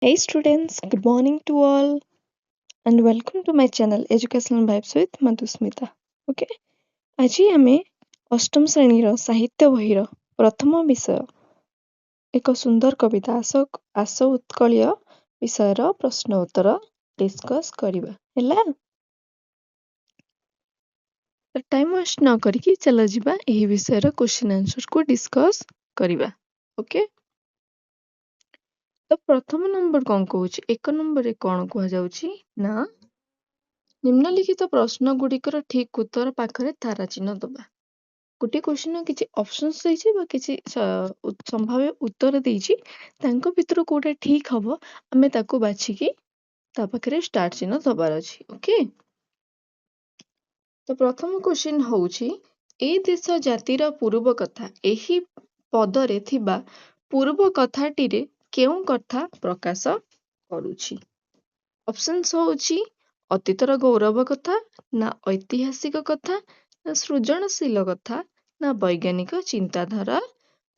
Hey students, good morning to all and welcome to my channel Educational Vibes with Madhusmita. Okay, ଆଜି ଆମେ ଅଷ୍ଟମ ଶ୍ରେଣୀର ସାହିତ୍ୟ ବହିର ପ୍ରଥମ ବିଷୟ ଏକ ସୁନ୍ଦର କବିତା ଆସ ଉତ୍କଳୀୟ ବିଷୟର ପ୍ରଶ୍ନ ଉତ୍ତର ଡିସ୍କସ୍ କରିବା ହେଲା। ଟାଇମ୍ ୱେଷ୍ଟ ନ କରିକି ଚାଲ ଯିବା ଏହି ବିଷୟର କ୍ୱେଶ୍ଚିନ୍ ଆନ୍ସରକୁ ଡିସ୍କସ୍ କରିବା। ଓକେ, ତ ପ୍ରଥମ ନମ୍ବର କଣ କହୁଛି? ଏକ ନମ୍ବରରେ କଣ କୁହାଯାଉଛି ନା ନିମ୍ନଲିଖିତ ପ୍ରଶ୍ନ ଗୁଡ଼ିକର ଠିକ୍ ଉତ୍ତର ପାଖରେ ତାରା ଚିହ୍ନ ଦବା। ଗୋଟିଏ କ୍ୱେଶ୍ଚିନ୍ କିଛି ଅପସନ୍ସ ଦେଇଛି ବା କିଛି ସମ୍ଭାବ୍ୟ ଉତ୍ତର ଦେଇଛି, ତାଙ୍କ ଭିତରୁ କୋଉଟା ଠିକ୍ ହବ ଆମେ ତାକୁ ବାଛିକି ତା ପାଖରେ ଷ୍ଟାର ଚିହ୍ନ ଦବାର ଅଛି। ଓକେ, ତ ପ୍ରଥମ କ୍ୱେଶ୍ଚିନ୍ ହଉଛି ଏ ଦେଶ ଜାତିର ପୂର୍ବ କଥା, ଏହି ପଦରେ ଥିବା ପୂର୍ବ କଥାଟିରେ କେଉଁ କଥା ପ୍ରକାଶ କରୁଛି? ଅପସନ୍ସ ହଉଛି ଅତୀତର ଗୌରବ କଥା, ନା ଐତିହାସିକ କଥା, ନା ସୃଜନଶୀଳ କଥା, ନା ବୈଜ୍ଞାନିକ ଚିନ୍ତାଧାରା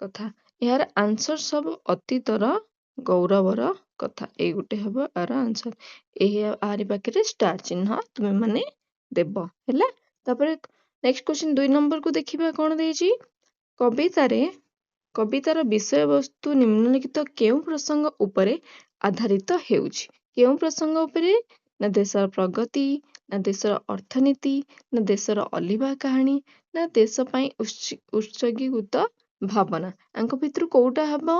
କଥା। ଏହାର ଆନ୍ସର ସବୁ ଅତୀତର ଗୌରବର କଥା। ଏଇ ଗୋଟେ ହବ ଆର ଆନ୍ସର। ଆରି ପାଖରେ ଷ୍ଟାର ଚିହ୍ନ ତୁମେ ମାନେ ଦେବ ହେଲା। ତାପରେ ନେକ୍ସଟ କ୍ୱେଶ୍ଚିନ୍ 2 ନମ୍ବରକୁ ଦେଖିବା କଣ ଦେଇଛି। କବିତାର ବିଷୟବସ୍ତୁ ନିମ୍ନଲିଖିତ କେଉଁ ପ୍ରସଙ୍ଗ ଉପରେ ଆଧାରିତ ହେଉଛି? କେଉଁ ପ୍ରସଙ୍ଗ ଉପରେ? ନା ଦେଶର ପ୍ରଗତି, ନା ଦେଶର ଅର୍ଥନୀତି, ନା ଦେଶର ଅଲିଭା କାହାଣୀ, ନା ଦେଶ ପାଇଁ ଉତ୍ସର୍ଗୀକୃତ ଭାବନା। ଆଙ୍କ ଭିତରୁ କୋଉଟା ହବ?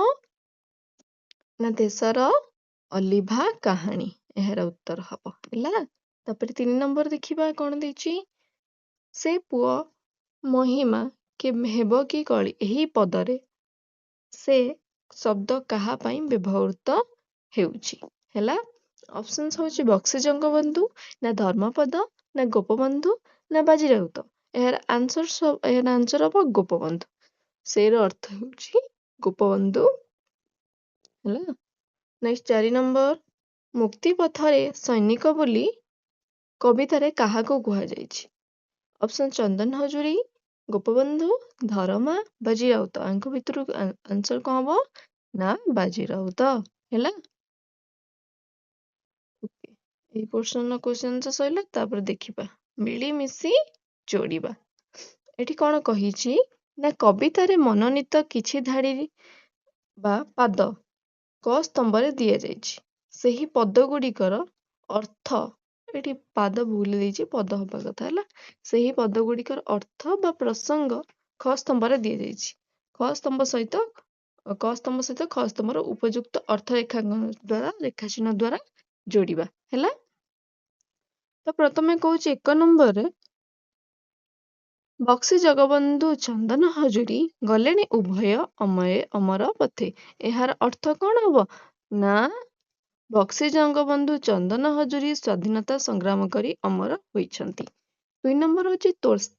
ନା ଦେଶର ଅଲିଭା କାହାଣୀ ଏହାର ଉତ୍ତର ହବ ହେଲା। ତାପରେ 3 ନମ୍ବର ଦେଖିବା କଣ ଦେଇଛି। ସେ ପୁଅ ମହିମା ହେବ କି କଳି, ଏହି ପଦରେ ସେ ଶବ୍ଦ କାହା ପାଇଁ ବ୍ୟବହୃତ ହେଉଛି ହେଲା। ଅପସନ୍ସ ହଉଛି ବକ୍ସି ଜଗବନ୍ଧୁ, ନା ଧର୍ମପଦ, ନା ଗୋପବନ୍ଧୁ, ନା ବାଜି ରାଉତ। ଏହାର ଆନ୍ସର ହବ ଗୋପବନ୍ଧୁ। ସେର ଅର୍ଥ ହେଉଛି ଗୋପବନ୍ଧୁ ହେଲା। ନେକ୍ସଟ 4 ନମ୍ବର, ମୁକ୍ତି ପଥରେ ସୈନିକ ବୋଲି କବିତାରେ କାହାକୁ କୁହାଯାଇଛି? ଅପସନ ଚନ୍ଦନ ହଜୁରୀ, ଗୋପବନ୍ଧୁ, ଧରମା, ବାଜି ରାଉତ। ଆଙ୍କ ଭିତରୁ ଆନ୍ସର କଣ ହବ? ନା ବାଜି ରାଉତ ହେଲା। ଏଇ ପୋର୍ସନର କ୍ୱେଶ୍ଚନ ସରିଲା। ତାପରେ ଦେଖିବା ମିଳିମିଶି ଯୋଡ଼ିବା। ଏଠି କଣ କହିଛି ନା କବିତାରେ ମନୋନୀତ କିଛି ଧାଡ଼ି ବା ପାଦ କ ସ୍ତମ୍ଭରେ ଦିଆଯାଇଛି। ସେହି ପଦ ଗୁଡ଼ିକର ଅର୍ଥ, ଏଠି ପାଦ ଭୁଲ ଦେଇଛି, ପଦ ହବା କଥା ହେଲା। ସେହି ପଦ ଗୁଡ଼ିକର ଅର୍ଥ ବା ପ୍ରସଙ୍ଗ ଖ ସ୍ତମ୍ଭରେ ଦିଆଯାଇଛି। କ ସ୍ତମ୍ଭ ସହିତ ଖ ସ୍ତମ୍ଭର ଉପଯୁକ୍ତ ଅର୍ଥ ରେଖା ଚିହ୍ନ ଦ୍ୱାରା ଯୋଡ଼ିବା ହେଲା। ତ ପ୍ରଥମେ କହୁଛି 1 ନମ୍ବରରେ, ବକ୍ସି ଜଗବନ୍ଧୁ ଚନ୍ଦନ ହଜୁରୀ ଗଲେଣି ଉଭୟ ଅମର ପଥେ। ଏହାର ଅର୍ଥ କଣ ହବ? ନା ବକ୍ସି ଜଗବନ୍ଧୁ ଚନ୍ଦନ ହଜୁରୀ ସ୍ୱାଧୀନତା ସଂଗ୍ରାମ କରି ଅମର ହୋଇଛନ୍ତି। 2 ନମ୍ବର ହଉଛି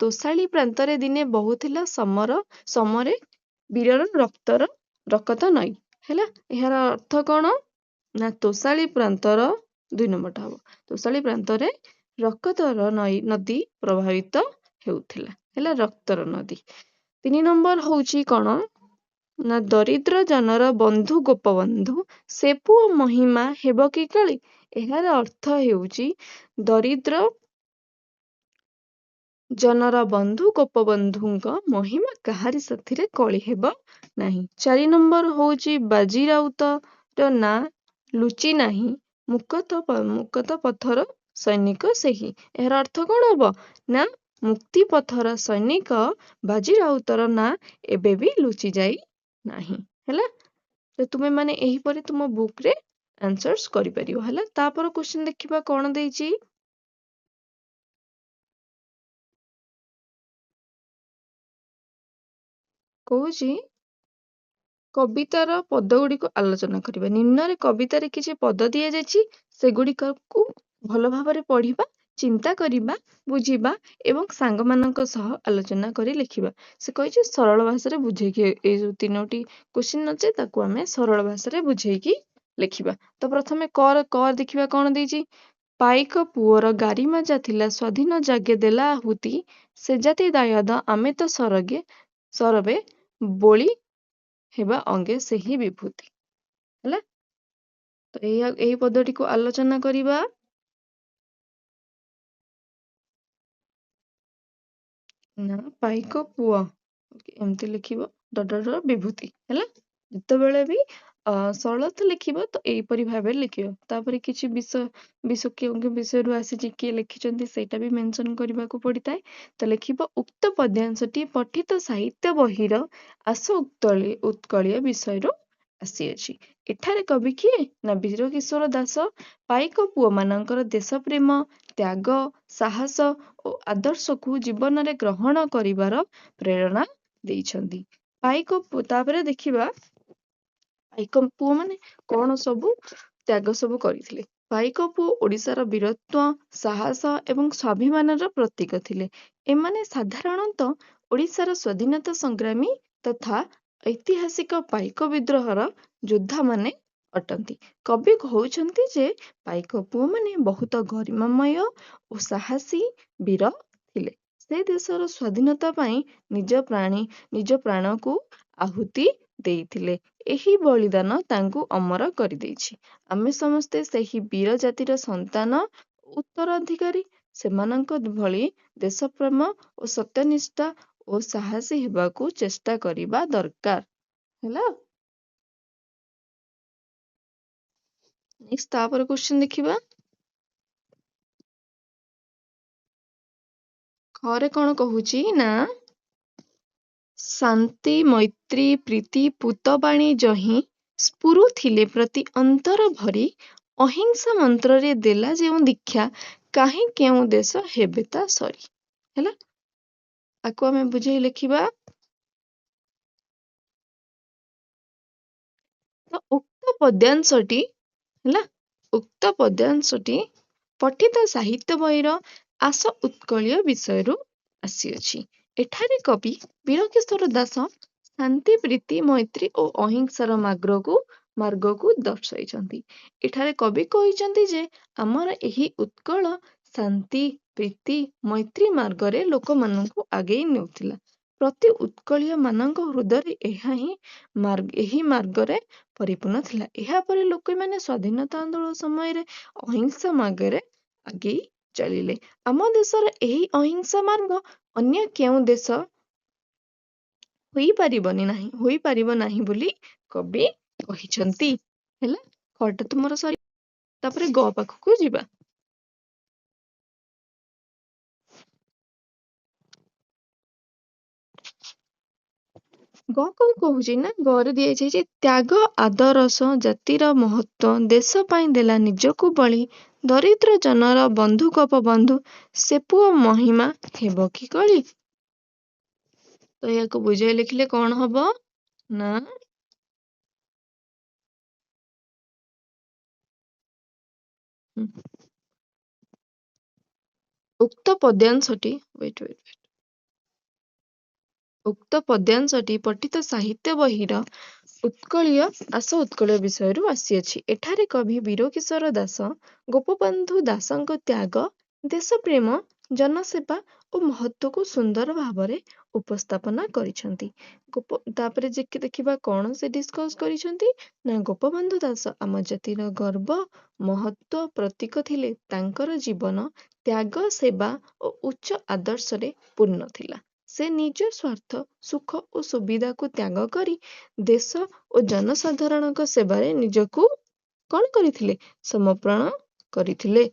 ତୋଷାଳୀ ପ୍ରାନ୍ତରେ ଦିନେ ବହୁଥିଲା ସମରେ ବୀରର ରକ୍ତ ନଈ ହେଲା। ଏହାର ଅର୍ଥ କଣ? ନା ତୋଷାଳୀ ପ୍ରାନ୍ତର 2 ନମ୍ବରଟା ହବ। ତୋଷାଳୀ ପ୍ରାନ୍ତରେ ରକ୍ତର ନଦୀ ପ୍ରବାହିତ ହେଉଥିଲା ହେଲା, ରକ୍ତର ନଦୀ। 3 ନମ୍ବର ହଉଛି କଣ? ନା ଦରିଦ୍ର ଜନର ବନ୍ଧୁ ଗୋପବନ୍ଧୁ, ସେ ପୁଅ ମହିମା ହେବ କି କଳି। ଏହାର ଅର୍ଥ ହେଉଛି ଦରିଦ୍ର ଜନର ବନ୍ଧୁ ଗୋପବନ୍ଧୁଙ୍କ ମହିମା କାହାରି ସାଥିରେ କଳି ହେବ ନାହିଁ। 4 ନମ୍ବର ହଉଛି ବାଜି ରାଉତର ନାଁ ଲୁଚି ନାହିଁ, ମୁକ୍ତ ପଥର ସୈନିକ ସେହି। ଏହାର ଅର୍ଥ କଣ ହବ? ନା ମୁକ୍ତି ପଥର ସୈନିକ ବାଜି ରାଉତର ନାଁ ଏବେ ବି ଲୁଚି ଯାଇ ନାହିଁ ହେଲା। ତ ତୁମେ ମାନେ ଏହିପରି ତୁମ ବୁକରେ ଆନ୍ସର୍ସ କରିପାରିବ ହେଲା। ତାପରେ କ୍ୱେଶ୍ଚିନ୍ ଦେଖିବା କଣ ଦେଇଛି। କହୁଛି କବିତାର ପଦ ଗୁଡ଼ିକୁ ଆଲୋଚନା କରିବା। ନିମ୍ନରେ କବିତାରେ କିଛି ପଦ ଦିଆଯାଇଛି, ସେଗୁଡ଼ିକୁ ଭଲ ଭାବରେ ପଢିବା, ଚିନ୍ତା କରିବା, ବୁଝିବା ଏବଂ ସାଙ୍ଗମାନଙ୍କ ସହ ଆଲୋଚନା କରି ଲେଖିବା। ସେ କହିଛି ସରଳ ଭାଷାରେ ବୁଝେଇକି, ଏଇ ଯୋଉ 3ଟି କ୍ୱେଶ୍ଚିନ୍ ଅଛି ତାକୁ ଆମେ ସରଳ ଭାଷାରେ ବୁଝେଇକି ଲେଖିବା। ତ ପ୍ରଥମେ କ ଦେଖିବା କଣ ଦେଇଛି। ପାଇକ ପୁଅର ଗାରିମାଜା ଥିଲା, ସ୍ୱାଧୀନ ଜାଗେ ଦେଲା ଆହୁତି, ସେ ଜାତି ଦାୟାଦ ଆମେ ତ ସରବେ ବୋଳି ହେବା ଅଙ୍ଗେ ସେହି ବିଭୂତି ହେଲା। ତ ଏହି ପଦଟିକୁ ଆଲୋଚନା କରିବା। ନା ପାଇକ ପୁଅ ଏମିତି ଲିଖିବ ଡ ବିଭୂତି ହେଲା। ଯେତେବେଳେ ବି ସରଳଥ ଲେଖିବ ତ ଏଇପରି ଭାବରେ ଲେଖିବ। ତାପରେ କିଛି କେଉଁ ବିଷୟରୁ ଆସିଛି କିଏ ଲେଖିଛନ୍ତି ସେଇଟା ବି ମେନସନ କରିବାକୁ ପଡିଥାଏ। ତ ଲେଖିବ ଉକ୍ତ ପଦ୍ୟାଂଶଟି ପଠିତ ସାହିତ୍ୟ ବହିର ଆସ ଉତ୍କଳୀୟ ବିଷୟରୁ ଆସିଅଛି। ଏଠାରେ କବି କିଏ? ନା ବୀର କିଶୋର ଦାସ ପାଇକ ପୁଅ ମାନଙ୍କର ଦେଶପ୍ରେମ, ତ୍ୟାଗ, ସାହସ ଓ ଆଦର୍ଶକୁ ଜୀବନରେ ଗ୍ରହଣ କରିବାର ପ୍ରେରଣା ଦେଇଛନ୍ତି। ପାଇକ ପୁଅ, ତାପରେ ଦେଖିବା ପାଇକ ପୁଅ ମାନେ କଣ ସବୁ ତ୍ୟାଗ ସବୁ କରିଥିଲେ। ପାଇକ ପୁଅ ଓଡିଶାର ବୀରତ୍ୱ, ସାହସ ଏବଂ ସ୍ୱାଭିମାନର ପ୍ରତୀକ ଥିଲେ। ଏମାନେ ସାଧାରଣତଃ ଓଡିଶାର ସ୍ୱାଧୀନତା ସଂଗ୍ରାମୀ ତଥା ଐତିହାସିକ ପାଇକ ବିଦ୍ରୋହର ଯୋଦ୍ଧାମାନେ ଅଟନ୍ତି। କବି କହୁଛନ୍ତି ଯେ ପାଇକ ପୁଅ ମାନେ ବହୁତ ଗରିମାମୟ ଓ ସାହସୀ ବୀର ଥିଲେ। ସେ ଦେଶର ସ୍ୱାଧୀନତା ପାଇଁ ନିଜ ପ୍ରାଣକୁ ଆହୁତି ଦେଇଥିଲେ। ଏହି ବଳିଦାନ ତାଙ୍କୁ ଅମର କରିଦେଇଛି। ଆମେ ସମସ୍ତେ ସେହି ବୀର ଜାତିର ସନ୍ତାନ, ଉତ୍ତରାଧିକାରୀ। ସେମାନଙ୍କ ଭଳି ଦେଶପ୍ରେମ ଓ ସତ୍ୟନିଷ୍ଠା ଓ ସାହସୀ ହେବାକୁ ଚେଷ୍ଟା କରିବା ଦରକାର। ହେଲା। ନେକ୍ସଟ ତାପରେ କ୍ୱେଶ୍ଚନ ଦେଖିବା। ଘରେ କଣ କହୁଛି ନା ଶାନ୍ତି ମୈତ୍ରୀ ପ୍ରୀତି ପୂତବାଣୀ ଜହିଁ ସ୍ଫୁରୁଥିଲେ ପ୍ରତି ଅନ୍ତର ଭରି ଅହିଂସା ମନ୍ତ୍ରରେ ଦେଲା ଯେଉଁ ଦୀକ୍ଷା କାହିଁ କେଉଁ ଦେଶ ହେବେ ତା ସରି। ହେଲା। ଆକୁ ଆମେ ବୁଝେଇ ଲେଖିବା। ତ ଉକ୍ତ ପଦ୍ୟାଂଶଟି ହେଲା, ଉକ୍ତ ପଦ୍ୟାଂଶଟି ପଠିତ ସାହିତ୍ୟ ବହିର ଆସ ଉତ୍କଳୀୟ ବିଷୟରୁ ଆସିଅଛି। ଏଠାରେ କବି ବୀରକିଶୋର ଦାସ ଶାନ୍ତି ପ୍ରୀତି ମୈତ୍ରୀ ଓ ଅହିଂସାର ମାର୍ଗକୁ ଦର୍ଶାଇଛନ୍ତି। ଏଠାରେ କବି କହିଛନ୍ତି ଯେ ଆମର ଏହି ଉତ୍କଳ ଶାନ୍ତି ପ୍ରୀତି ମୈତ୍ରୀ ମାର୍ଗରେ ଲୋକମାନଙ୍କୁ ଆଗେଇ ନେଉଥିଲା। ପ୍ରତି ଉତ୍କଳୀୟ ମାନଙ୍କ ହୃଦୟରେ ଏହି ମାର୍ଗରେ ପରିପୂର୍ଣ୍ଣ ଥିଲା। ଏହାପରେ ଲୋକମାନେ ସ୍ୱାଧୀନତା ଆନ୍ଦୋଳନ ସମୟରେ ଅହିଂସା ମାର୍ଗରେ ଆଗେଇ ଚାଲିଲେ। ଆମ ଦେଶର ଏହି ଅହିଂସା ମାର୍ଗ ଅନ୍ୟ କେଉଁ ଦେଶ ହୋଇପାରିବ ନାହିଁ ବୋଲି କବି କହିଛନ୍ତି। ହେଲା। ଖଟା ତୁମର ସରି। ତାପରେ ଗ ପାଖକୁ ଯିବା। ଗ କଣ କହୁଛି ନା ଗରେ ଦିଆଯାଇଛି ତ୍ୟାଗ ଆଦରସ ଜାତିର ମହତ୍ୱ ଦେଶ ପାଇଁ ଦେଲା ନିଜକୁ ବଳି ଦରିଦ୍ର ଜନର ବନ୍ଧୁ ଗୋପବନ୍ଧୁ ସେ ପୁଅ ମହିମା ହେବ କି କଳି। ତ ଏହାକୁ ବୁଝାଇ ଲେଖିଲେ କଣ ହବ ନା ଉକ୍ତ ପଦ୍ୟାଂଶଟି ଉକ୍ତ ପଦ୍ୟାଂଶଟି ପଠିତ ସାହିତ୍ୟ ବହିର ଉତ୍କଳୀୟ ବିଷୟରୁ ଆସିଅଛି। ଏଠାରେ କବି ବୀରକିଶୋର ଦାସ ଗୋପବନ୍ଧୁ ଦାସଙ୍କ ତ୍ୟାଗ, ଦେଶପ୍ରେମ, ଜନସେବା ଓ ମହତ୍ୱକୁ ସୁନ୍ଦର ଭାବରେ ଉପସ୍ଥାପନା କରିଛନ୍ତି। ତାପରେ ଦେଖିବା କଣ ସେ ଡିସ୍କସ କରିଛନ୍ତି ନା ଗୋପବନ୍ଧୁ ଦାସ ଆମ ଜାତିର ଗର୍ବ ମହତ୍ୱ ପ୍ରତୀକ ଥିଲେ। ତାଙ୍କର ଜୀବନ ତ୍ୟାଗ ସେବା ଓ ଉଚ୍ଚ ଆଦର୍ଶରେ ପୂର୍ଣ୍ଣ ଥିଲା। ସେ ନିଜ ସ୍ୱାର୍ଥ ସୁଖ ଓ ସୁବିଧାକୁ ତ୍ୟାଗ କରି ଦେଶ ଓ ଜନସାଧାରଣଙ୍କ ସେବାରେ ନିଜକୁ କଣ କରିଥିଲେ ସମର୍ପଣ କରିଥିଲେ।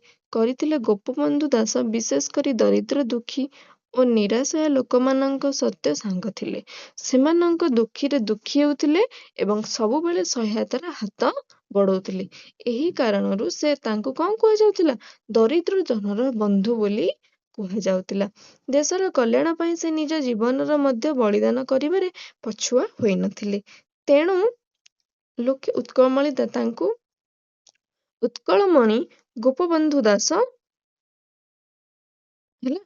ଗୋପବନ୍ଧୁ ଦାସ ବିଶେଷ କରି ଦରିଦ୍ର ଦୁଃଖୀ ଓ ନିରାଶୟ ଲୋକମାନଙ୍କ ସତ୍ୟ ସାଙ୍ଗ ଥିଲେ। ସେମାନଙ୍କ ଦୁଃଖୀରେ ଦୁଃଖୀ ହେଉଥିଲେ ଏବଂ ସବୁବେଳେ ସହାୟତାର ହାତ ବଢାଉଥିଲେ। ଏହି କାରଣରୁ ତାଙ୍କୁ କଣ କୁହାଯାଉଥିଲା ଦରିଦ୍ର ଜନର ବନ୍ଧୁ ବୋଲି କୁହାଯାଉଥିଲା। ଦେଶର କଲ୍ୟାଣ ପାଇଁ ସେ ନିଜ ଜୀବନର ମଧ୍ୟ ବଳିଦାନ କରିବାରେ ପଛୁଆ ହୋଇନଥିଲେ। ତେଣୁ ଲୋକେ ତାଙ୍କୁ ଉତ୍କଳମଣି ଗୋପବନ୍ଧୁ ଦାସ ହେଲା।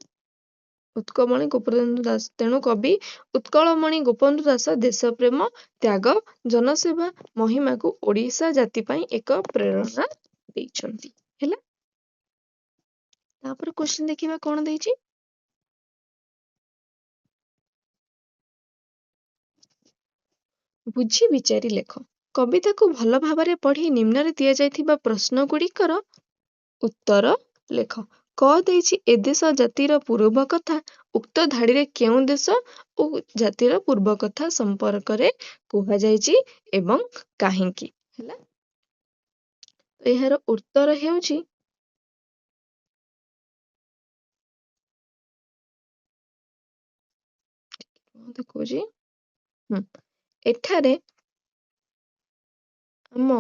ଉତ୍କଳମଣି ଗୋପବନ୍ଧୁ ଦାସ ତେଣୁ କବି ଉତ୍କଳମଣି ଗୋପବନ୍ଧୁ ଦାସ ଦେଶପ୍ରେମ ତ୍ୟାଗ ଜନସେବା ମହିମାକୁ ଓଡିଶା ଜାତି ପାଇଁ ଏକ ପ୍ରେରଣା ଦେଇଛନ୍ତି। ହେଲା। ତାପରେ କ୍ୱେଶ୍ଚନ ଦେଖିବା କଣ ଦେଇଛି। ବୁଝି ବିଚାରି ଲେଖ। କବିତାକୁ ଭଲ ଭାବରେ ପଢ଼ି ନିମ୍ନରେ ଦିଆଯାଇଥିବା ପ୍ରଶ୍ନ ଗୁଡ଼ିକର ଉତ୍ତର ଲେଖ। କ ଦେଇଛି ଏ ଦେଶ ଜାତିର ପୂର୍ବ କଥା। ଉକ୍ତ ଧାଡ଼ିରେ କେଉଁ ଦେଶ ଓ ଜାତିର ପୂର୍ବ କଥା ସମ୍ପର୍କରେ କୁହାଯାଇଛି ଏବଂ କାହିଁକି? ହେଲା, ଏହାର ଉତ୍ତର ହେଉଛି ଦେଖୁଛି ଏଠାରେ ଆମ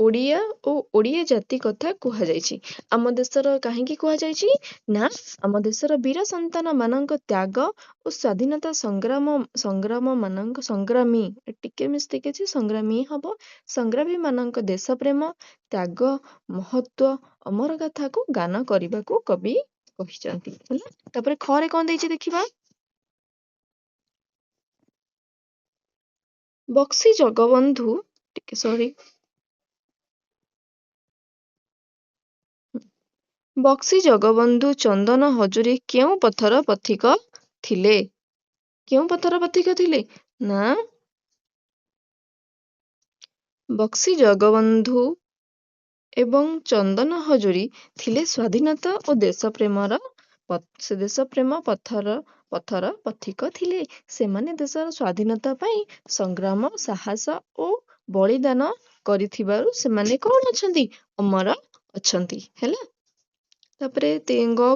ଓଡ଼ିଆ ଓ ଓଡ଼ିଆ ଜାତି କଥା କୁହାଯାଇଛି। ଆମ ଦେଶର କାହିଁକି କୁହାଯାଇଛି ନା ଆମ ଦେଶର ବୀର ସନ୍ତାନ ମାନଙ୍କ ତ୍ୟାଗ ଓ ସ୍ୱାଧୀନତା ସଂଗ୍ରାମୀ ଟିକେ ମିଷ୍ଟେକ୍ ଅଛି, ସଂଗ୍ରାମୀ ହବ, ସଂଗ୍ରାମୀ ମାନଙ୍କ ଦେଶ ପ୍ରେମ, ତ୍ୟାଗ, ମହତ୍ଵ, ଅମର ଗାଥାକୁ ଗାନ କରିବାକୁ କବି କହିଛନ୍ତି। ହେଲା, ତାପରେ ଖରେ କଣ ଦେଇଛି ଦେଖିବା। ବକ୍ସି ଜଗବନ୍ଧୁ ବକ୍ସି ଜଗବନ୍ଧୁ ଚନ୍ଦନ ହଜୁରୀ କେଉଁ ପଥର ପଥିକ ଥିଲେ? କେଉଁ ପଥର ପଥିକ ଥିଲେ? ନା ବକ୍ସି ଜଗବନ୍ଧୁ ଏବଂ ଚନ୍ଦନ ହଜୁରୀ ଥିଲେ ସ୍ୱାଧୀନତା ଓ ଦେଶପ୍ରେମ ପଥର ପଥିକ ଥିଲେ। ସେମାନେ ଦେଶର ସ୍ୱାଧୀନତା ପାଇଁ ସଂଗ୍ରାମ, ସାହସ ଓ ବଳିଦାନ କରିଥିବାରୁ ସେମାନେ କଣ ଅଛନ୍ତି? ଅମର ଅଛନ୍ତି। ହେଲା, ତାପରେ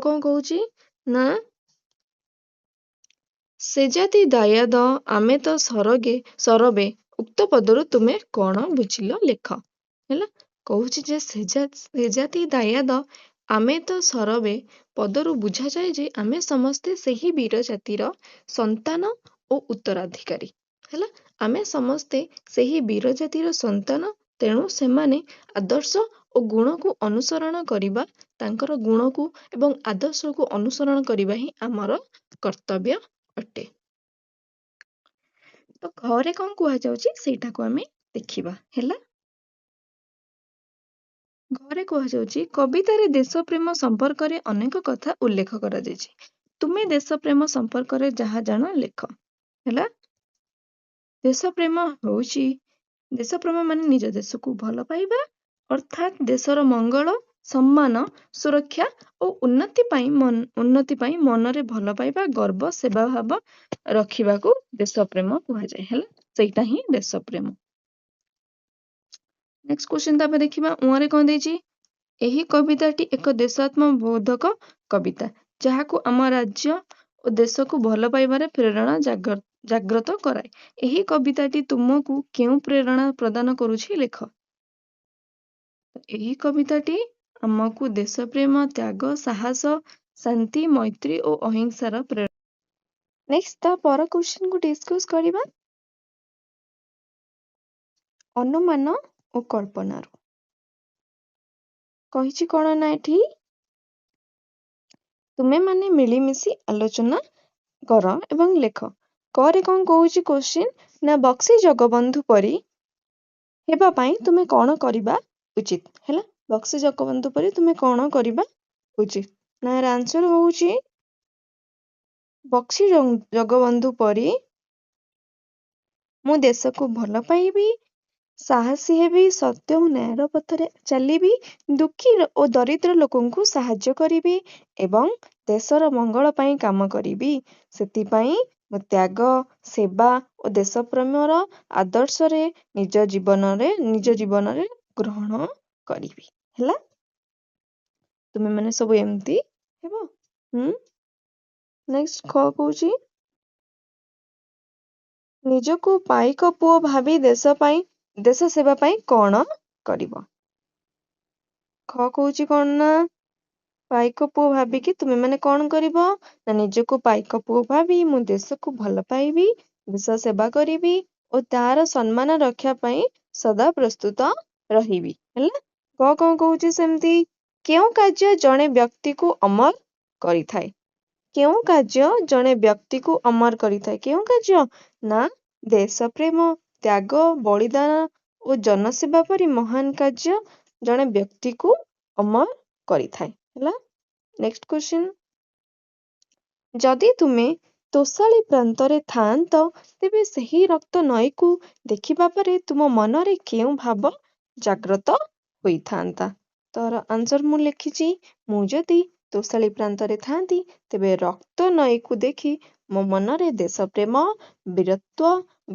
କଣ କହୁଛି ନା ସେ ଜାତି ଦାୟାଦ ଆମେ ତ ସରବେ ଉକ୍ତ ପଦରୁ ତୁମେ କଣ ବୁଝିଲ ଲେଖ। ହେଲା, କହୁଛି ଯେ ସେ ଜାତି ଦାୟାଦ ଆମେ ତ ସରବେ ପଦରୁ ବୁଝାଯାଏ ଯେ ଆମେ ସମସ୍ତେ ସେହି ବୀର ଜାତିର ସନ୍ତାନ ଓ ଉତ୍ତରାଧିକାରୀ। ହେଲା, ଆମେ ସମସ୍ତେ ସେହି ବୀର ଜାତିର ସନ୍ତାନ, ତେଣୁ ସେମାନେ ଆଦର୍ଶ ଓ ଗୁଣକୁ ଅନୁସରଣ କରିବା, ତାଙ୍କର ଗୁଣକୁ ଏବଂ ଆଦର୍ଶକୁ ଅନୁସରଣ କରିବା ହିଁ ଆମର କର୍ତ୍ତବ୍ୟ ଅଟେ। ତ ଘରେ କଣ କୁହାଯାଉଛି ସେଇଟାକୁ ଆମେ ଦେଖିବା। ହେଲା, ଘରେ କୁହାଯାଉଛି କବିତାରେ ଦେଶ ପ୍ରେମ ସମ୍ପର୍କରେ ଅନେକ କଥା ଉଲ୍ଲେଖ କରାଯାଇଛି। ତୁମେ ଦେଶ ପ୍ରେମ ସମ୍ପର୍କରେ ଯାହା ଜାଣ ଲେଖ। ହେଲା, ଦେଶ ପ୍ରେମ ମାନେ ନିଜ ଦେଶକୁ ଭଲ ପାଇବା, ଅର୍ଥାତ୍ ଦେଶର ମଙ୍ଗଳ, ସମ୍ମାନ, ସୁରକ୍ଷା ଓ ଉନ୍ନତି ପାଇଁ ମନରେ ଭଲ ପାଇବା, ଗର୍ବ, ସେବା ଭାବ ରଖିବାକୁ ଦେଶ ପ୍ରେମ କୁହାଯାଏ। ହେଲା, ସେଇଟା ହିଁ ଦେଶ ପ୍ରେମ। ନେକ୍ସଟ କ୍ୱେଶ୍ଚନ ତାପରେ ଦେଖିବା। ଉଁରେ କଣ ଦେଇଛି? ଏହି କବିତାଟି ଏକ ଦେଶାତ୍ମବୋଧକ କବିତା ଯାହାକୁ ଆମ ରାଜ୍ୟ ଓ ଦେଶକୁ ଭଲ ପାଇବାରେ ପ୍ରେରଣା ଜାଗ୍ରତ କରାଏ। ଏହି କବିତାଟି ତୁମକୁ କେଉଁ ପ୍ରେରଣା ପ୍ରଦାନ କରୁଛି ଲେଖ। ଏହି କବିତାଟି ଆମକୁ ଦେଶପ୍ରେମ, ତ୍ୟାଗ, ସାହସ, ଶାନ୍ତି, ମୈତ୍ରୀ ଓ ଅହିଂସାର ପ୍ରେରଣା। ନେକ୍ସଟ ତା ପର କ୍ୱେଶ୍ଚନକୁ ଡିସ୍କସ କରିବା। ଅନୁମାନ ଓ କଳ୍ପନାରୁ କହିଛି କଣ ନା ଏଠି ତୁମେମାନେ ମିଳିମିଶି ଆଲୋଚନା କର ଏବଂ ଲେଖ। କରେ କଣ କହୁଛି କ୍ୱେଶ୍ଚନ ନା ବକ୍ସି ଜଗବନ୍ଧୁ ପରି ହେବା ପାଇଁ ତୁମେ କଣ କରିବା ଉଚିତ। ହେଲା, ବକ୍ସି ଜଗବନ୍ଧୁ ପରି ତୁମେ କଣ କରିବା ଉଚିତ। ନା ଏର ଆନ୍ସର ହଉଛି ବକ୍ସି ଜଗବନ୍ଧୁ ପରି ମୁଁ ଦେଶକୁ ଭଲ ପାଇବି, ସାହସୀ ହେବି, ସତ୍ୟ ଓ ନ୍ୟାୟର ପଥରେ ଚାଲିବି, ଦୁଃଖୀ ଓ ଦରିଦ୍ର ଲୋକଙ୍କୁ ସାହାଯ୍ୟ କରିବି ଏବଂ ଦେଶର ମଙ୍ଗଳ ପାଇଁ କାମ କରିବି। ସେଥିପାଇଁ ମୁଁ ତ୍ୟାଗ, ସେବା ଓ ଦେଶପ୍ରେମର ଆଦର୍ଶରେ ନିଜ ଜୀବନରେ ଗ୍ରହଣ କରିବି। ହେଲା, ତୁମେ ମାନେ ସବୁ ଏମିତି ହେବ। ନେକ୍ସଟ ଖ କହୁଛି ନିଜକୁ ପାଇକ ପୁଅ ଭାବି ଦେଶ ସେବା ପାଇଁ କଣ କରିବ। ଖ କହୁଛି କଣ ନା ପାଇକ ପୁଅ ଭାବିକି ତୁମେ ମାନେ କଣ କରିବ ନା ନିଜକୁ ପାଇକ ପୁଅ ଭାବି ମୁଁ ଦେଶକୁ ଭଲ ପାଇବି, ଦେଶ ସେବା କରିବି ଓ ତାର ସମ୍ମାନ ରକ୍ଷା ପାଇଁ ସଦା ପ୍ରସ୍ତୁତ ରହିବି। ହେଲା, କଣ କହୁଛି ସେମିତି କେଉଁ କାର୍ଯ୍ୟ ଜଣେ ବ୍ୟକ୍ତିକୁ ଅମର କରିଥାଏ। କେଉଁ କାର୍ଯ୍ୟ ଜଣେ ବ୍ୟକ୍ତିକୁ ଅମର କରିଥାଏ? କେଉଁ କାର୍ଯ୍ୟ? ନା ଦେଶ ପ୍ରେମ, ତ୍ୟାଗ, ବଳିଦାନ ଓ ଜନସେବା ପରି ମହାନ କାର୍ଯ୍ୟ ଜଣେ ବ୍ୟକ୍ତିକୁ ଅମର କରିଥାଏ। ହେଲା, ନେକ୍ସଟ କ୍ୱେଶ୍ଚନ ଯଦି ତୁମେ ତୋଷାଳି ପ୍ରାନ୍ତରେ ଥାଆନ୍ତ ତେବେ ସେହି ରକ୍ତ ନଈକୁ ଦେଖିବା ପରେ ତୁମ ମନରେ କେଉଁ ଭାବ ଜାଗ୍ରତ ହୋଇଥାନ୍ତା? ତୋର ଆନ୍ସର ମୁଁ ଲେଖିଛି, ମୁଁ ଯଦି ତୋଷାଳି ପ୍ରାନ୍ତରେ ଥାଆନ୍ତି ତେବେ ରକ୍ତ ନଈକୁ ଦେଖି ମୋ ମନରେ ଦେଶପ୍ରେମ, ବୀରତ୍ୱ,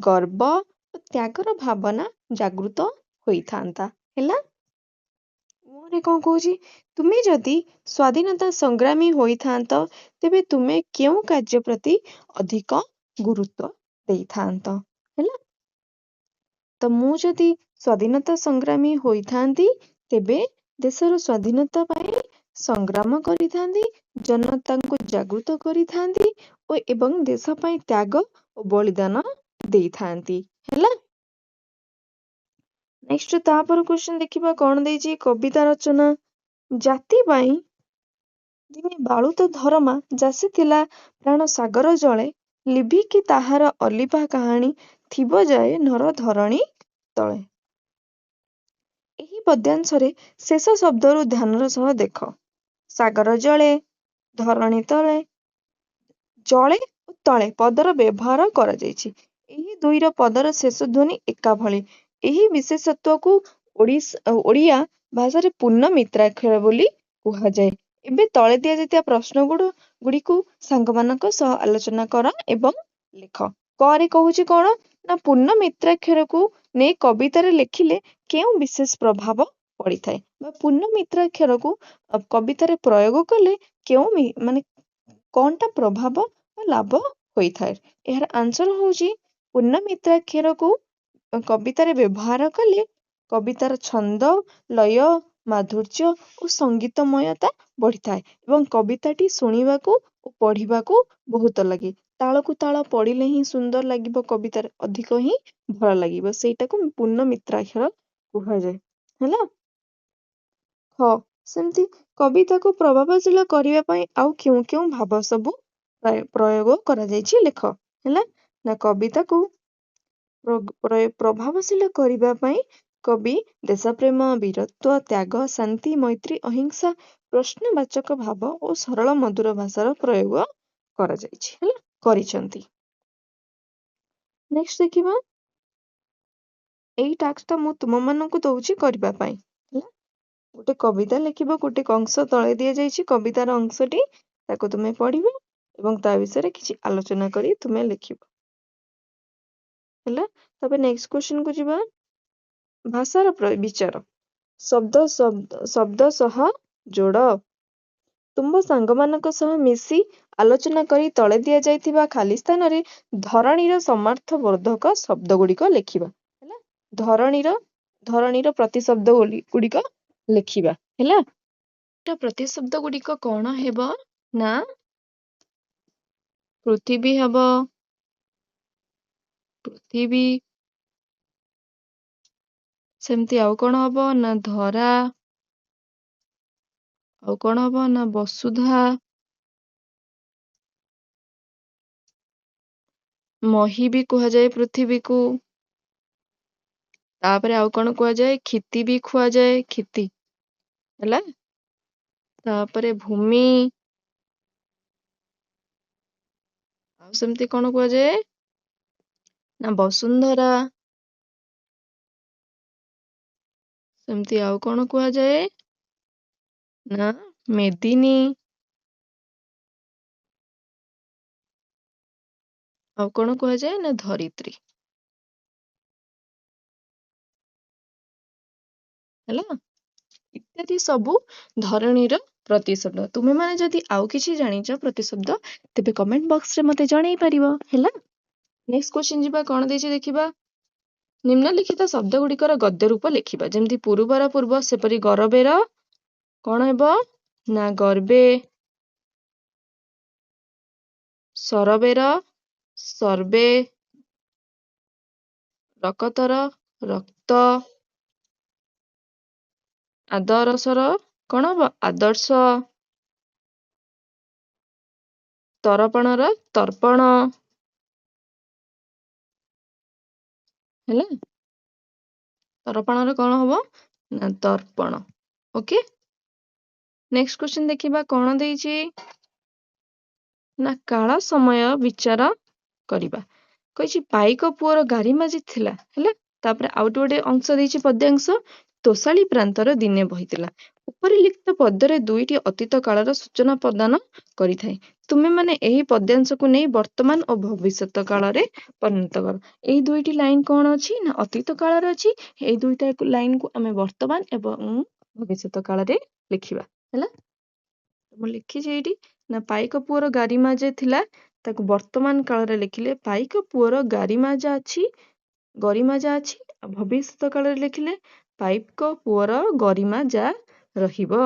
ଗର୍ବ ଓ ତ୍ୟାଗର ଭାବନା ଜାଗୃତ ହୋଇଥାନ୍ତା। ହେଲା? ମୁହଁରେ କଣ କହୁଛି? ତୁମେ ଯଦି ସ୍ୱାଧୀନତା ସଂଗ୍ରାମୀ ହୋଇଥାନ୍ତ ତେବେ ତୁମେ କେଉଁ କାର୍ଯ୍ୟ ପ୍ରତି ଅଧିକ ଗୁରୁତ୍ୱ ଦେଇଥାନ୍ତ? ହେଲା? ତ ମୁଁ ଯଦି ସ୍ୱାଧୀନତା ସଂଗ୍ରାମୀ ହୋଇଥାନ୍ତି ତେବେ ଦେଶର ସ୍ୱାଧୀନତା ପାଇଁ ସଂଗ୍ରାମ କରିଥାନ୍ତି, ଜନତାଙ୍କୁ ଜାଗୃତ କରିଥାନ୍ତି ଏବଂ ଦେଶ ପାଇଁ ତ୍ୟାଗ ଓ ବଳିଦାନ ଦେଇଥାନ୍ତି। ହେଲା? ନେକ୍ସଟ ତାପରେ କ୍ୱେଶ୍ଚନ ଦେଖିବା କଣ ଦେଇଛି। କବିତା ରଚନା। ଜାତି ପାଇଁ ଦିନେ ବାଳୁତ ଧରମା ଯାସିଥିଲା ପ୍ରାଣ ସାଗର ଜଳେ, ଲିଭିକି ତାହାର ଅଲିଭା କାହାଣୀ ଥିବ ଯାଏ ନର ଧରଣୀ ତଳେ। ଏହି ପଦ୍ୟାଂଶରେ ଶେଷ ଶବ୍ଦରୁ ଧ୍ୟାନର ସହ ଦେଖ। ସାଗର ଜଳେ, ଧରଣୀ ତଳେ, ଜଳେ ଓ ତଳେ ପଦର ବ୍ୟବହାର କରାଯାଇଛି। ଏହି ଦୁଇର ପଦର ଶେଷ ଧ୍ୱନି ଏକା ଭଳି। ଏହି ବିଶେଷତ୍ୱକୁ ଓଡ଼ିଆ ଭାଷାରେ ପୂର୍ଣ୍ଣ ମିତ୍ରାକ୍ଷର ବୋଲି କୁହାଯାଏ। ଏବେ ତଳେ ଦିଆଯାଇଥିବା ପ୍ରଶ୍ନ ଗୁଡ଼ିକୁ ସାଙ୍ଗମାନଙ୍କ ସହ ଆଲୋଚନା କର ଏବଂ ଲେଖ। କରେ କହୁଛି କଣ ନା ପୂର୍ଣ୍ଣ ମିତ୍ରାକ୍ଷରକୁ ନେଇ କବିତାରେ ଲେଖିଲେ କେଉଁ ବିଶେଷ ପ୍ରଭାବ ପଡିଥାଏ ବା ପୂର୍ଣ୍ଣ ମିତ୍ରାକ୍ଷରକୁ କବିତାରେ ପ୍ରୟୋଗ କଲେ କେଉଁ ମାନେ କଣଟା ପ୍ରଭାବ ବା ଲାଭ ହୋଇଥାଏ। ଏହାର ଆନ୍ସର ହଉଛି ପୂର୍ଣ୍ଣ ମିତ୍ରାକ୍ଷରକୁ କବିତାରେ ବ୍ୟବହାର କଲେ କବିତାର ଛନ୍ଦ, ଲୟ, ମାଧୁର୍ଯ୍ୟ ଓ ସଙ୍ଗୀତମୟତା ବଢିଥାଏ ଏବଂ କବିତାଟି ଶୁଣିବାକୁ ଓ ପଢିବାକୁ ବହୁତ ଲାଗେ। ତାଳକୁ ତାଳ ପଡିଲେ ହିଁ ସୁନ୍ଦର ଲାଗିବ, କବିତାରେ ଅଧିକ ହିଁ ଭଲ ଲାଗିବ। ସେଇଟାକୁ ପୂର୍ଣ୍ଣ ମିତ୍ରାକ୍ଷର କୁହାଯାଏ। ହେଲା? ହଁ, ସେମିତି କବିତାକୁ ପ୍ରଭାବଶୀଳ କରିବା ପାଇଁ ଆଉ କେଉଁ କେଉଁ ଭାବ ସବୁ ପ୍ରୟୋଗ କରାଯାଇଛି ଲେଖ। ହେଲା? ନା କବିତାକୁ ପ୍ରଭାବଶୀଳ କରିବା ପାଇଁ କବି ଦେଶପ୍ରେମ, ବୀରତ୍ୱ, ତ୍ୟାଗ, ଶାନ୍ତି, ମୈତ୍ରୀ, ଅହିଂସା, ପ୍ରଶ୍ନବାଚକ ଭାବ ଓ ସରଳ ମଧୁର ଭାଷାର ପ୍ରୟୋଗ କରାଯାଇଛି। ହେଲା? କରିଛନ୍ତି। ନେକ୍ସଟ ଦେଖିବା। ଏଇ ଟାସ୍କଟା ମୁଁ ତୁମମାନଙ୍କୁ ଦଉଛି କରିବା ପାଇଁ। ହେଲା? ଗୋଟେ କବିତା ଲେଖିବ, ଗୋଟେ ଅଂଶ ତଳେ ଦିଆଯାଇଛି କବିତାର ଅଂଶଟି, ତାକୁ ତୁମେ ପଢିବ ଏବଂ ତା ବିଷୟରେ କିଛି ଆଲୋଚନା କରି ତୁମେ ଲେଖିବ। ହେଲା? ତାପରେ ନେକ୍ସଟ କ୍ୱେଶ୍ଚନକୁ ଯିବା। ଭାଷାର ବିଚାର। ଶବ୍ଦ ସହ ଯୋଡ଼। ତୁମ ସାଙ୍ଗମାନଙ୍କ ସହ ମିଶି ଆଲୋଚନା କରି ତଳେ ଦିଆଯାଇଥିବା ଖାଲି ସ୍ଥାନରେ ଧରଣୀର ସମାର୍ଥବୋଧକ ଶବ୍ଦ ଗୁଡ଼ିକ ଲେଖିବା। ହେଲା? ଧରଣୀର ପ୍ରତିଶବ୍ଦ ଗୁଡ଼ିକ ଲେଖିବା। ହେଲା? ପ୍ରତିଶବ୍ଦ ଗୁଡ଼ିକ କଣ ହେବ ନା ପୃଥିବୀ ହେବ, ପୃଥିବୀ। ସେମିତି ଆଉ କଣ ହବ ନା ଧରା, ଆଉ କଣ ହବ ନା ବସୁଧା, ମହି ବି କୁହାଯାଏ ପୃଥିବୀକୁ। ତାପରେ ଆଉ କଣ କୁହାଯାଏ, କ୍ଷିତି ବି କୁହାଯାଏ, କ୍ଷିତି। ହେଲା? ତାପରେ ଭୂମି, ଆଉ ସେମିତି କଣ କୁହାଯାଏ ନା ବସୁନ୍ଧରା। ସେମିତି ଆଉ କଣ କୁହାଯାଏ ନା ମେଦିନୀ। ଆଉ କଣ କୁହାଯାଏ ନା ଧରିତ୍ରୀ। ହେଲା? ଇତ୍ୟାଦି ସବୁ ଧରଣୀର ପ୍ରତିଶବ୍ଦ। ତୁମେମାନେ ଯଦି ଆଉ କିଛି ଜାଣିଛ ପ୍ରତିଶବ୍ଦ ତେବେ କମେଣ୍ଟ ବକ୍ସରେ ମତେ ଜଣେଇ ପାରିବ। ହେଲା? ନେକ୍ସଟ କ୍ୱେଶ୍ଚନ ଯିବା। କଣ ଦେଇଛି ଦେଖିବା। ନିମ୍ନଲିଖିତ ଶବ୍ଦ ଗୁଡ଼ିକର ଗଦ୍ୟ ରୂପ ଲେଖିବା। ଯେମିତି ପୂର୍ବର ପୂର୍ବ, ସେପରି ଗରବେର କଣ ହେବ ନା ଗର୍ବେ, ସରବେର ସର୍ବେ, ରକତର ରକ୍ତ, ଆଦରସର କଣ ହବ ଆଦର୍ଶ, ତରପଣର ତର୍ପଣ। ହେଲା? ତରପଣର କଣ ହବ ନା ତର୍ପଣ। ଓକେ? ନେକ୍ସଟ କ୍ୱେଶ୍ଚନ ଦେଖିବା କଣ ଦେଇଛି ନା କାଳ ସମୟ ବିଚାର କରିବା। କହିଛି ପାଇକ ପୁଅର ଗାରିମାଜି ଥିଲା ହେଲା। ତାପରେ ଆଉ ଗୋଟେ ଅଂଶ ଦେଇଛି ପଦ୍ୟାଂଶ, ତୋଷାଳୀ ପ୍ରାନ୍ତର ଦିନେ ବହିଥିଲା। ଉପରିଲିଖିତ ପଦ୍ୟରେ ଦୁଇଟି ଅତୀତ କାଳର ସୂଚନା ପ୍ରଦାନ କରିଥାଏ। ତୁମେମାନେ ଏହି ପଦ୍ୟାଂଶକୁ ନେଇ ବର୍ତ୍ତମାନ ଓ ଭବିଷ୍ୟତ କାଳରେ ପରିଣତ କର। ଏଇ ଦୁଇଟି ଲାଇନ କଣ ଅଛି ନା ଅତୀତ କାଳରେ ଅଛି। ଏଇ ଦୁଇଟା ଲାଇନକୁ ଆମେ ବର୍ତ୍ତମାନ ଏବଂ ଭବିଷ୍ୟତ କାଳରେ ଲେଖିବା ହେଲା। ମୁଁ ଲେଖିଛି ଏଇଠି ନା ପାଇକ ପୁଅର ଗାରିମାଜା ଥିଲା, ତାକୁ ବର୍ତ୍ତମାନ କାଳରେ ଲେଖିଲେ ପାଇକ ପୁଅର ଗାରିମାଜା ଅଛି, ଗରିମାଜା ଅଛି। ଆଉ ଭବିଷ୍ୟତ କାଳରେ ଲେଖିଲେ ପାଇକ ପୁଅର ଗରିମାଜା ରହିବ।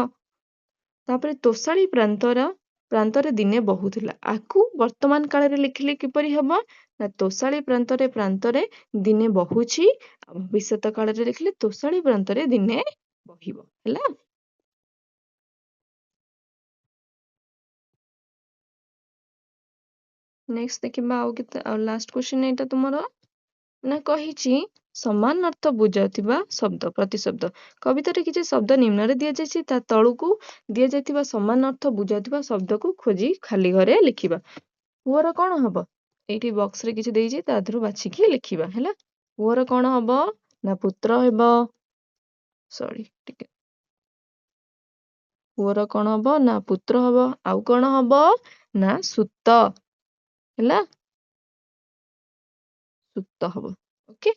ତାପରେ ତୋଷାଳୀ ପ୍ରାନ୍ତରେ ଦିନେ ବହୁଥିଲା, ଆକୁ ବର୍ତ୍ତମାନ କାଳରେ ଲେଖିଲେ କିପରି ହବ ନା ତୋଷାଳୀ ପ୍ରାନ୍ତରେ ଦିନେ ବହୁଛି। ଆଉ ଭବିଷ୍ୟତ କାଳରେ ଲେଖିଲେ ତୋଷାଳୀ ପ୍ରାନ୍ତରେ ଦିନେ ବହିବ ହେଲା। ନେକ୍ସଟ ଦେଖିବା ଆଉ କେତେ, ଆଉ ଲାଷ୍ଟ କ୍ୱେଶ୍ଚନ ଏଇଟା ତୁମର ନା କହିଛି ସମାନ ଅର୍ଥ ବୁଝାଉଥିବା ଶବ୍ଦ ପ୍ରତିଶବ୍ଦ। କବିତାରେ କିଛି ଶବ୍ଦ ନିମ୍ନରେ ଦିଆଯାଇଛି, ତା ତଳକୁ ଦିଆଯାଇଥିବା ସମାନ ଅର୍ଥ ବୁଝାଉଥିବା ଶବ୍ଦକୁ ଖୋଜି ଖାଲି ଘରେ ଲେଖିବା। ପୁଅର କଣ ହବ, ଏଇଠି ବକ୍ସରେ କିଛି ଦେଇଛି ତା ଦେହରୁ ବାଛିକି ଲେଖିବା ହେଲା। ପୁଅର କଣ ହବ ନା ପୁତ୍ର ହେବ, ଟିକେ ପୁଅର କଣ ହବ ନା ପୁତ୍ର ହବ। ଆଉ କଣ ହବ ନା ସୁତ ହେଲା, ସୁତ ହବ। ଓକେ,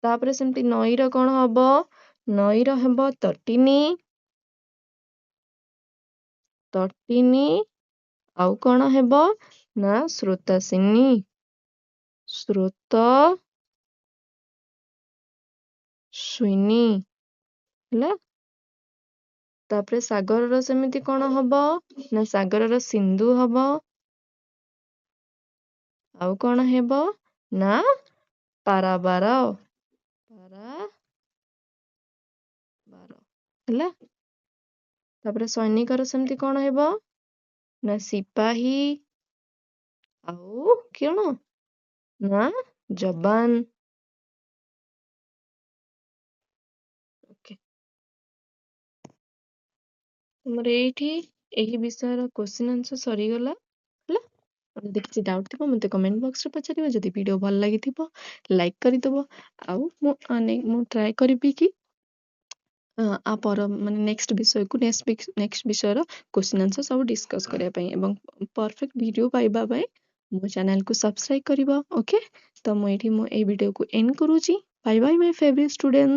ତାପରେ ସେମିତି ନଈର କଣ ହବ, ନଈର ହେବ ତଟିନୀ, ଆଉ କଣ ହେବ ନା ସ୍ରୋତାସିନୀ, ସ୍ରୋତସ୍ୱିନୀ ହେଲା। ତାପରେ ସାଗରର ସେମିତି କଣ ହବ ନା ସାଗରର ସିନ୍ଧୁ ହବ। ଆଉ କଣ ହେବ ନା ପାରାବାର ହେଲା। ତାପରେ ସୈନିକର ସେମିତି କଣ ହେବ ନା ସିପାହୀ, ଆଉ କଣ ନା ଯବାନ। ତୁମର ଏଇଠି ଏହି ବିଷୟର କ୍ୱେଶ୍ଚିନ୍ ଆନ୍ସର ସରିଗଲା ହେଲା। ଯଦି କିଛି ଡାଉଟ୍ ଥିବ ମୋତେ କମେଣ୍ଟ ବକ୍ସରେ ପଚାରିବ। ଯଦି ଭିଡ଼ିଓ ଭଲ ଲାଗିଥିବ ଲାଇକ୍ କରିଦେବ। ଆଉ ମୁଁ ଟ୍ରାଏ କରିବି କି ମାନେ ନେକ୍ସଟ ବିଷୟର କ୍ୱେଶ୍ଚିନ୍ ଆନ୍ସର ସବୁ ଡିସ୍କସ୍ କରିବା ପାଇଁ ଏବଂ ପରଫେକ୍ଟ ଭିଡ଼ିଓ ପାଇବା ପାଇଁ ମୋ ଚ୍ୟାନେଲକୁ ସବସ୍କ୍ରାଇବ୍ କରିବ। ଓକେ, ତ ମୁଁ ଏଇ ଭିଡ଼ିଓକୁ ଏଣ୍ଡ କରୁଛି। ବାଇ ବାଇ ମାଇ ଫେଭରେଟ୍ ଷ୍ଟୁଡେଣ୍ଟ।